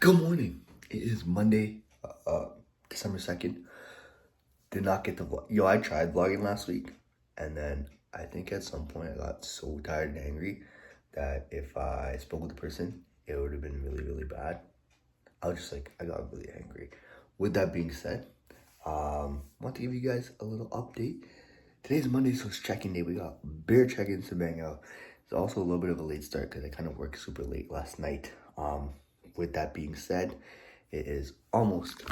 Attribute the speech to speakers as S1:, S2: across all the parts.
S1: Good morning. It is Monday, December 2nd. Did not get to vlog. Yo, I tried vlogging last week, and then I think at some point I got so tired and angry that if I spoke with the person, it would have been really, really bad. I was just like, I got really angry. With that being said, want to give you guys a little update. Today's Monday, so it's check-in day. We got beer check-ins to bang out. It's also a little bit of a late start because I kind of worked super late last night. With that being said, it is almost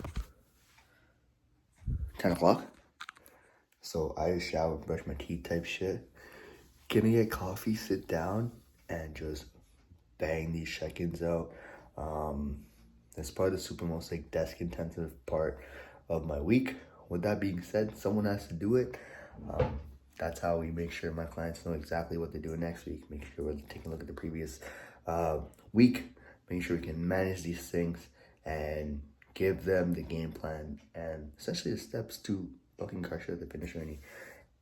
S1: 10 o'clock. So I just showered, brush my teeth type shit. Gonna get coffee, sit down, and just bang these check-ins out. That's probably the super most like desk intensive part of my week. With that being said, someone has to do it. That's how we make sure my clients know exactly what they're doing next week. Make sure we're taking a look at the previous week. Make sure we can manage these things and give them the game plan and essentially the steps to fucking crush it at the finish journey.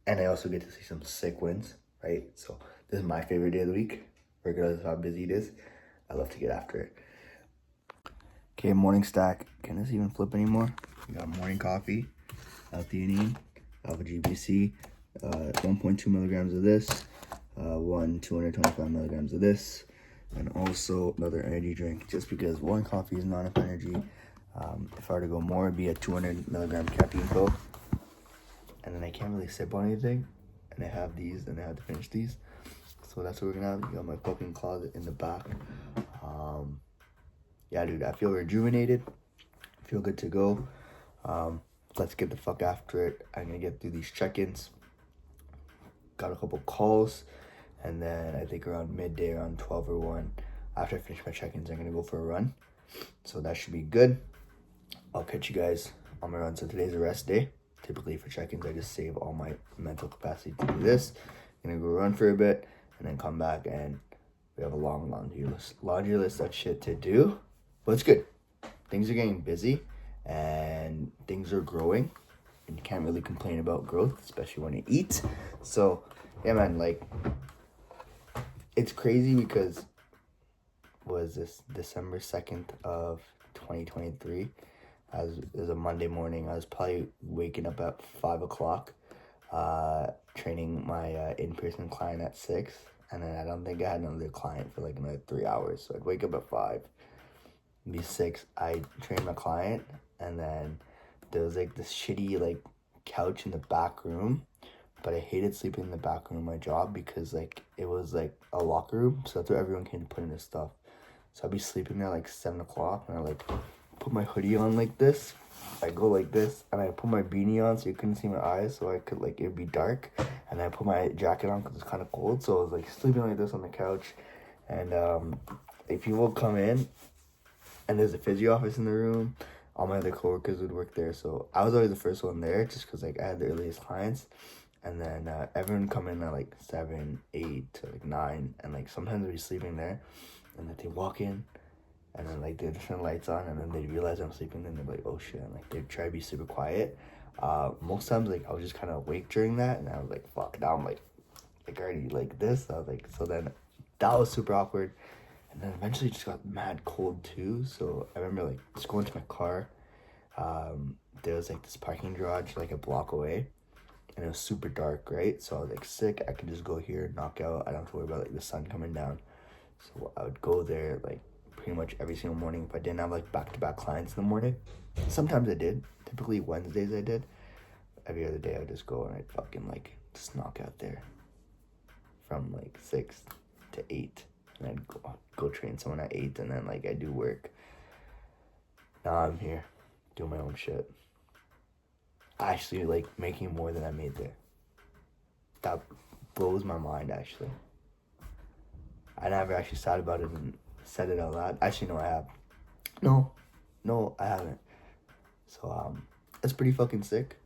S1: And I also get to see some sick wins, right? So this is my favorite day of the week, regardless of how busy it is. I love to get after it. Okay, morning stack. Can this even flip anymore? We got morning coffee, L-theanine, alpha GBC, 1.2 milligrams of this, 225 milligrams of this, and also another energy drink, just because one coffee is not enough energy. If I were to go more, it'd be a 200 milligram caffeine pill. And then I can't really sip on anything. And I have these, and I have to finish these. So that's what we're gonna have. You got my fucking closet in the back. Yeah, dude, I feel rejuvenated. I feel good to go. Let's get the fuck after it. I'm gonna get through these check-ins. Got a couple calls. And then I think around midday, around 12 or 1, after I finish my check-ins, I'm gonna go for a run. So that should be good. I'll catch you guys on my run. So today's a rest day. Typically for check-ins, I just save all my mental capacity to do this. I'm gonna go run for a bit and then come back, and we have a long laundry list of shit to do. But it's good. Things are getting busy and things are growing. And you can't really complain about growth, especially when you eat. So yeah, man, like, it's crazy because was this December 2nd of 2023. It was a Monday morning. I was probably waking up at 5 o'clock, training my in-person client at 6. And then I don't think I had another client for like another 3 hours. So I'd wake up at 5, be 6. I trained my client, and then there was like this shitty like couch in the back room. But I hated sleeping in the back room of my job because like it was like a locker room. So that's where everyone came to put in their stuff. So I'd be sleeping there like 7 o'clock, and I like put my hoodie on like this. I go like this, and I put my beanie on so you couldn't see my eyes, so I could like, it'd be dark. And I put my jacket on because it's kind of cold. So I was like sleeping like this on the couch. And if people would come in, and there's a physio office in the room, all my other coworkers would work there. So I was always the first one there just because like I had the earliest clients. And then everyone come in at like 7, 8 to like 9, and like sometimes they'd be sleeping there, and then they walk in, and then like they'd turn the lights on, and then they'd realize I'm sleeping, and they'd be like, oh shit, and like they'd try to be super quiet. Most times like I was just kind of awake during that, and I was like, fuck, now I'm like already like this. I was like, so then that was super awkward, and then eventually it just got mad cold too. So I remember like just going to my car. There was like this parking garage like a block away. And it was super dark, right? So I was like sick. I could just go here, knock out. I don't have to worry about like the sun coming down. So I would go there like pretty much every single morning if I didn't have like back-to-back clients in the morning. Sometimes I did. Typically Wednesdays I did. Every other day I would just go and I'd fucking like just knock out there from like 6 to 8. And I'd go train someone at 8, and then like I do work. Now I'm here doing my own shit. Actually like making more than I made there. That blows my mind, actually. I never actually thought about it and said it out loud. Actually, no, I have. No, I haven't. So it's pretty fucking sick.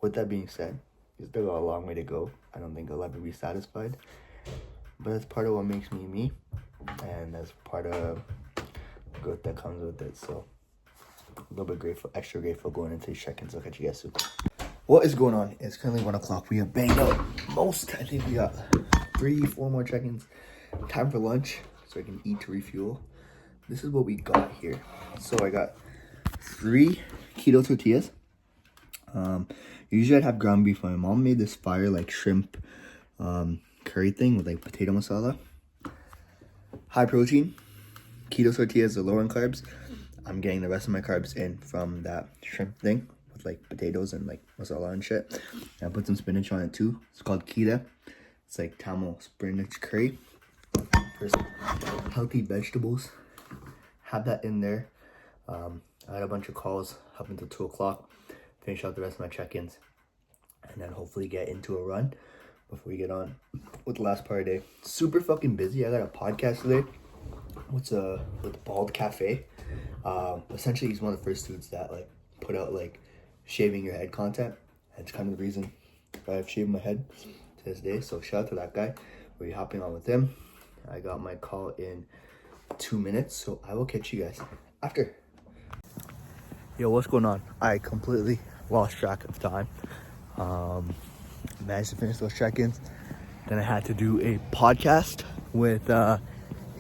S1: With that being said, we still got a long way to go. I don't think I'll ever be satisfied, but that's part of what makes me me, and that's part of growth that comes with it. So a little bit grateful, extra grateful going into these check-ins. I'll catch you guys soon. What is going on? It's currently 1 o'clock. We have banged out most. I think we got 3, 4 more check-ins. Time for lunch so I can eat to refuel. this is what we got here. So I got 3 keto tortillas. Usually I'd have ground beef. My mom made this fire like shrimp curry thing with like potato masala. High protein. Keto tortillas are lower in carbs. I'm getting the rest of my carbs in from that shrimp thing with like potatoes and like masala and shit. And I put some spinach on it too. It's called keto. It's like Tamil spinach curry. First, healthy vegetables. Have that in there. I had a bunch of calls up until 2 o'clock. Finish out the rest of my check-ins. And then hopefully get into a run before we get on with the last part of the day. Super fucking busy. I got a podcast today. With Bald Cafe. Essentially he's one of the first dudes that like put out like shaving your head content. And it's kind of the reason I've shaved my head to this day. So shout out to that guy. We're hopping on with him. I got my call in 2 minutes, so I will catch you guys after. Yo, what's going on? I completely lost track of time. Managed to finish those check-ins. Then I had to do a podcast with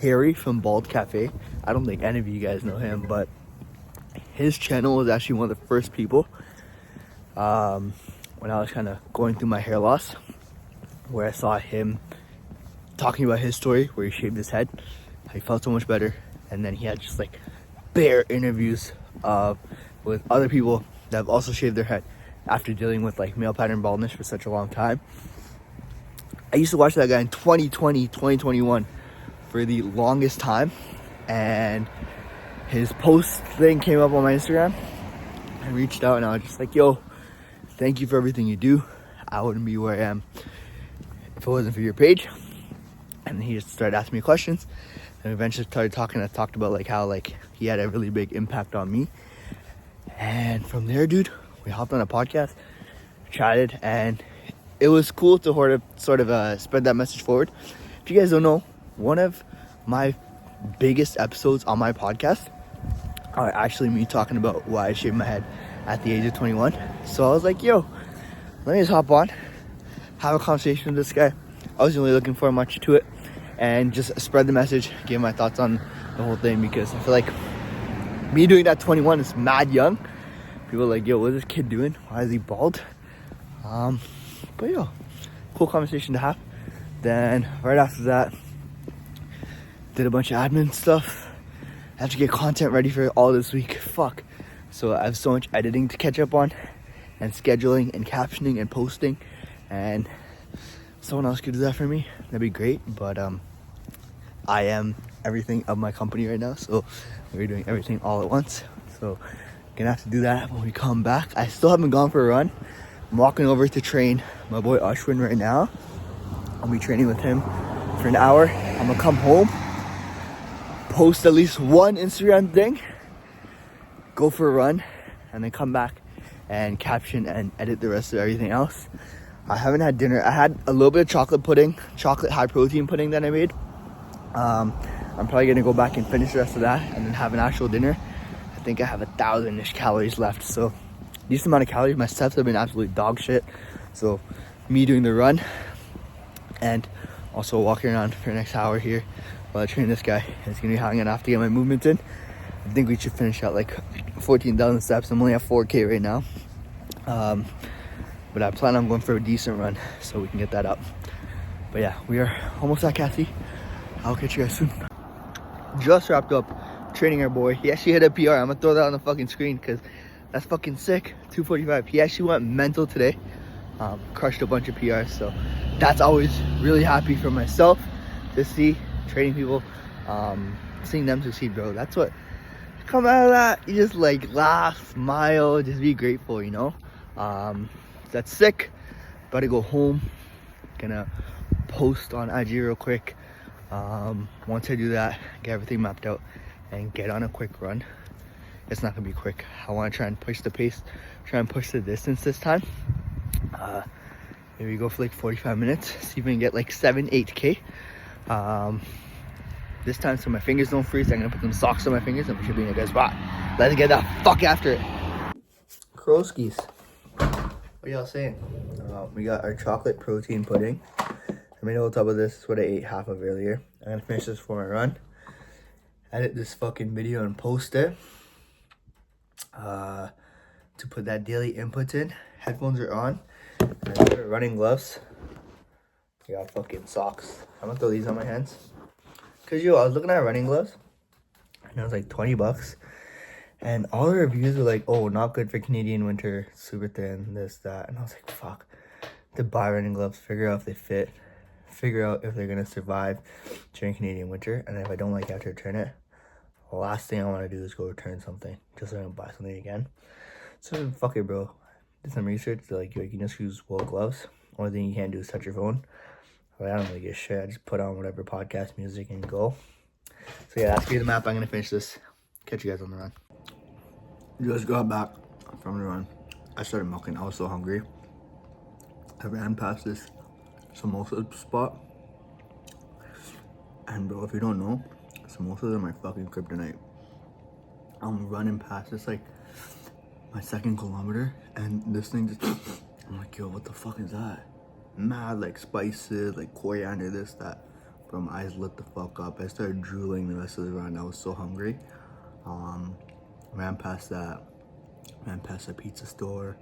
S1: Harry from Bald Cafe. I don't think any of you guys know him, but his channel was actually one of the first people when I was kind of going through my hair loss, where I saw him talking about his story where he shaved his head. He felt so much better, and then he had just like bare interviews with other people that have also shaved their head after dealing with like male pattern baldness for such a long time. I used to watch that guy in 2020, 2021 for the longest time, and his post thing came up on my Instagram. I reached out and I was just like, yo, thank you for everything you do. I wouldn't be where I am if it wasn't for your page. And he just started asking me questions, and eventually started talking. I talked about like how like he had a really big impact on me, and from there, dude, we hopped on a podcast, chatted, and it was cool to sort of spread that message forward. If you guys don't know, one of my biggest episodes on my podcast are actually me talking about why I shaved my head at the age of 21. So I was like, yo, let me just hop on, have a conversation with this guy. I wasn't really looking for much to it, and just spread the message, give my thoughts on the whole thing, because I feel like me doing that 21 is mad young. People are like, yo, what is this kid doing? Why is he bald? But yo, cool conversation to have. Then right after that, did a bunch of admin stuff. I have to get content ready for all this week. Fuck. So I have so much editing to catch up on, and scheduling and captioning and posting, and someone else could do that for me, that'd be great. But I am everything of my company right now, so we're doing everything all at once. So gonna have to do that when we come back. I still haven't gone for a run. I'm walking over to train my boy Ashwin right now. I'll be training with him for an hour. I'm gonna come home, post at least one Instagram thing, go for a run, and then come back and caption and edit the rest of everything else. I haven't had dinner. I had a little bit of chocolate high protein pudding that I made. I'm probably gonna go back and finish the rest of that and then have an actual dinner. I think I have 1,000-ish calories left, so decent amount of calories. My steps have been absolutely dog shit. So me doing the run and also walking around for the next hour here while I train this guy, it's gonna be how I'm gonna have to get my movements in. I think we should finish at like 14,000 steps. I'm only at 4K right now. But I plan on going for a decent run so we can get that up. But yeah, we are almost at Cassie. I'll catch you guys soon. Just wrapped up training our boy. He actually hit a PR. I'm gonna throw that on the fucking screen because that's fucking sick. 2:45. He actually went mental today. Crushed a bunch of PRs. So that's always really happy for myself to see training people, seeing them succeed, bro. That's what come out of that. You just like laugh, smile, just be grateful, you know. That's sick. About to go home. Gonna post on IG real quick. Once I do that, get everything mapped out and get on a quick run. It's not gonna be quick. I want to try and push the pace, try and push the distance this time. Maybe go for like 45 minutes, see if we can get like 7-8K this time, so my fingers don't freeze. I'm gonna put some socks on my fingers and we should be in a good spot. Let's get the fuck after it. Kroskis. What y'all saying? We got our chocolate protein pudding. I made a whole tub of this. Is what I ate half of earlier. I'm gonna finish this for my run, edit this fucking video and post it. To put that daily input in. Headphones are on. And I got running gloves. I got fucking socks. I'm gonna throw these on my hands. Cause yo, I was looking at running gloves and it was like 20 bucks. And all the reviews were like, oh, not good for Canadian winter, super thin, this, that. And I was like, fuck. To buy running gloves, figure out if they fit, figure out if they're gonna survive during Canadian winter. And if I don't like it, I have to return it. The last thing I want to do is go return something just so I don't buy something again. So fuck it, bro. Did some research. They're like, yo, you can just use wool gloves. Only thing you can't do is touch your phone. But I don't really give a shit. I just put on whatever podcast music and go. So yeah, that's the map. I'm gonna finish this. Catch you guys on the run. Just got back from the run. I started milking. I was so hungry. I ran past this samosa spot. And bro, if you don't know, samosas are my fucking kryptonite. I'm running past this like my 2nd kilometer, and this thing just, I'm like, yo, what the fuck is that? Mad like spices, like coriander, this, that. Bro, my eyes lit the fuck up. I started drooling the rest of the run. I was so hungry. Ran past that pizza store.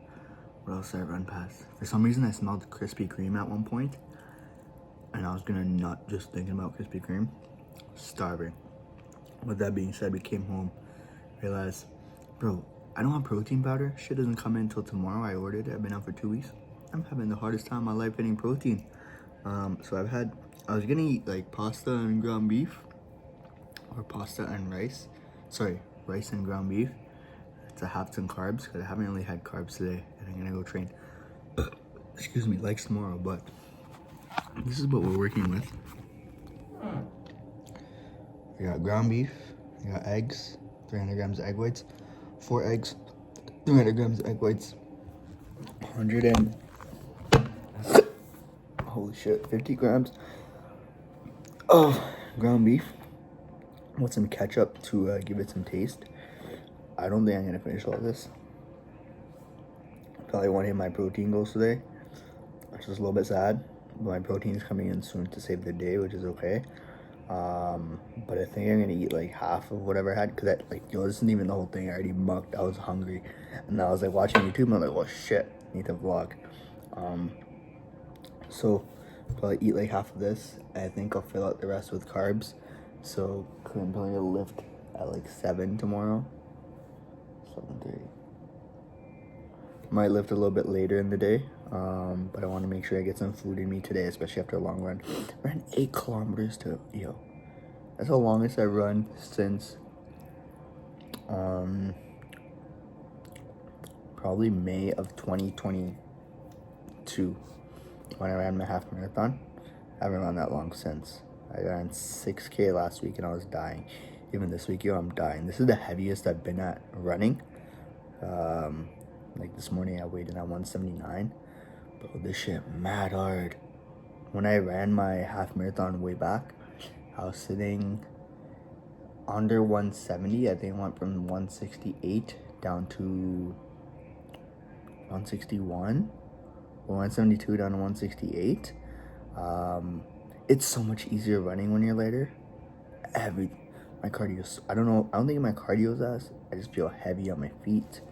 S1: What else did I run past? For some reason, I smelled Krispy Kreme at one point, and I was gonna nut just thinking about Krispy Kreme. Starving. With that being said, we came home, realized, bro, I don't have protein powder. Shit doesn't come in until tomorrow. I ordered it. I've been out for 2 weeks. I'm having the hardest time of my life getting protein. So I was gonna eat like pasta and ground beef, or pasta and rice. Sorry, rice and ground beef. It's a half ton carbs because I haven't really had carbs today, and I'm gonna go train. Excuse me, like tomorrow, but this is what we're working with. We got ground beef, we got eggs, 300 grams of egg whites, 4 eggs, 300 grams of egg whites, 50 grams of ground beef with some ketchup to give it some taste. I don't think I'm gonna finish all this. Probably won't hit my protein goals today, which is a little bit sad, but my protein is coming in soon to save the day, which is okay. But I think I'm gonna eat like half of whatever I had, because yo, this isn't even the whole thing. I already mucked. I was hungry, and I was like watching YouTube, and I'm like, well, shit, need to vlog. So probably eat like half of this. I think I'll fill out the rest with carbs. So I'm probably gonna lift at like 7 tomorrow. 7:30. Might lift a little bit later in the day, but I want to make sure I get some food in me today, especially after a long run. I ran 8 kilometers to, yo, that's the longest I've run since probably May of 2022 when I ran my half marathon. I haven't run that long since. I ran 6K last week and I was dying. Even this week, yo, I'm dying. This is the heaviest I've been at running. Like this morning I weighed in at 179. Bro, this shit mad hard. When I ran my half marathon way back, I was sitting under 170. I think I went from 168 down to 161 or 172 down to 168. It's so much easier running when you're lighter. My cardio, I don't think my cardio is as, I just feel heavy on my feet.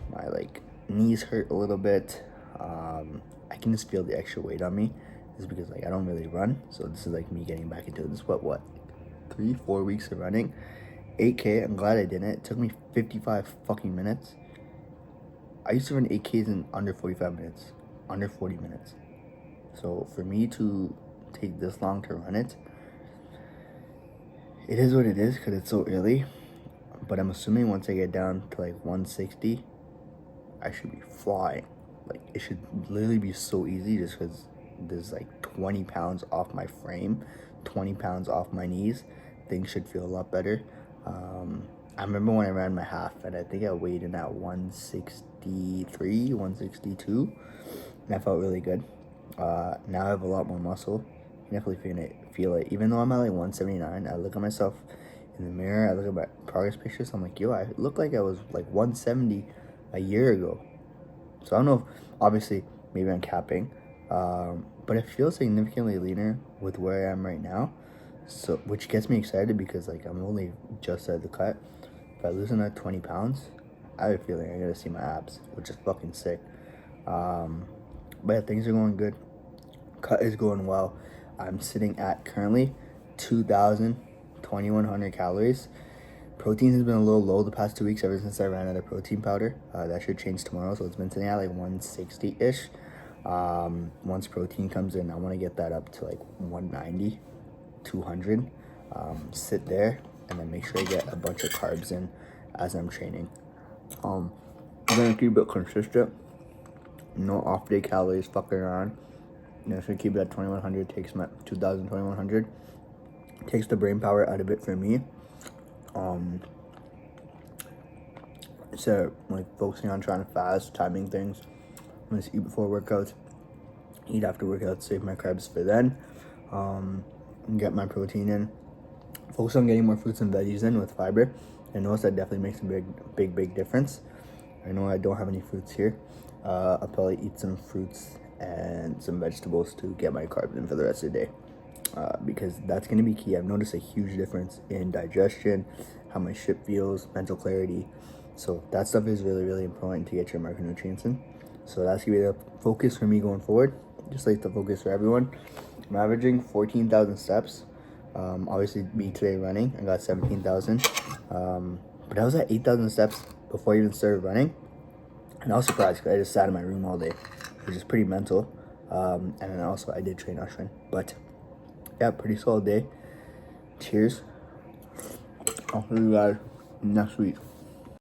S1: My like knees hurt a little bit. I can just feel the extra weight on me. This is because like I don't really run, so this is like me getting back into this. What 3-4 weeks of running, 8K. I'm glad I did it. It took me 55 fucking minutes. I used to run 8Ks in under 45 minutes, under 40 minutes. So for me to take this long to run it, it is what it is because it's so early. But I'm assuming once I get down to like 160, I should be flying. Like it should literally be so easy just because there's like 20 pounds off my frame, 20 pounds off my knees. Things should feel a lot better. I remember when I ran my half, and I think I weighed in at 163, 162, and I felt really good. Now I have a lot more muscle. You definitely feel it. Even though I'm at like 179, I look at myself in the mirror, I look at my progress pictures, I'm like, yo, I look like I was like 170 a year ago. So I don't know if, obviously, maybe I'm capping, but I feel significantly leaner with where I am right now. So, which gets me excited because like I'm only just at the cut. If I lose another 20 pounds, I have a feeling I'm gonna see my abs, which is fucking sick. But yeah, things are going good. Cut is going well. I'm sitting at currently 2,100 calories. Protein has been a little low the past 2 weeks ever since I ran out of protein powder. That should change tomorrow, so it's been sitting at like 160-ish. Once protein comes in, I want to get that up to like 190, 200. Sit there and then make sure I get a bunch of carbs in as I'm training. I'm gonna keep it consistent. No off day calories fucking around. Just gonna keep it at 2,100. Takes my 2,000, 2,100. Takes the brain power out of it for me. So like focusing on trying to fast, timing things. I'm gonna eat before workouts, eat after workouts, save my carbs for then. And get my protein in. Focus on getting more fruits and veggies in with fiber. I notice that definitely makes a big difference. I know I don't have any fruits here. I'll probably eat some fruits and some vegetables to get my carbs in for the rest of the day. Because that's going to be key. I've noticed a huge difference in digestion, how my shit feels, mental clarity. So that stuff is really important to get your micronutrients in. So that's going to be the focus for me going forward, just like the focus for everyone. I'm averaging 14,000 steps. Obviously, me today running, I got 17,000. But I was at 8,000 steps before I even started running. And I was surprised because I just sat in my room all day, which is pretty mental. And then also I did train ushering. But yeah, pretty solid day. Cheers. I'll see you guys next week.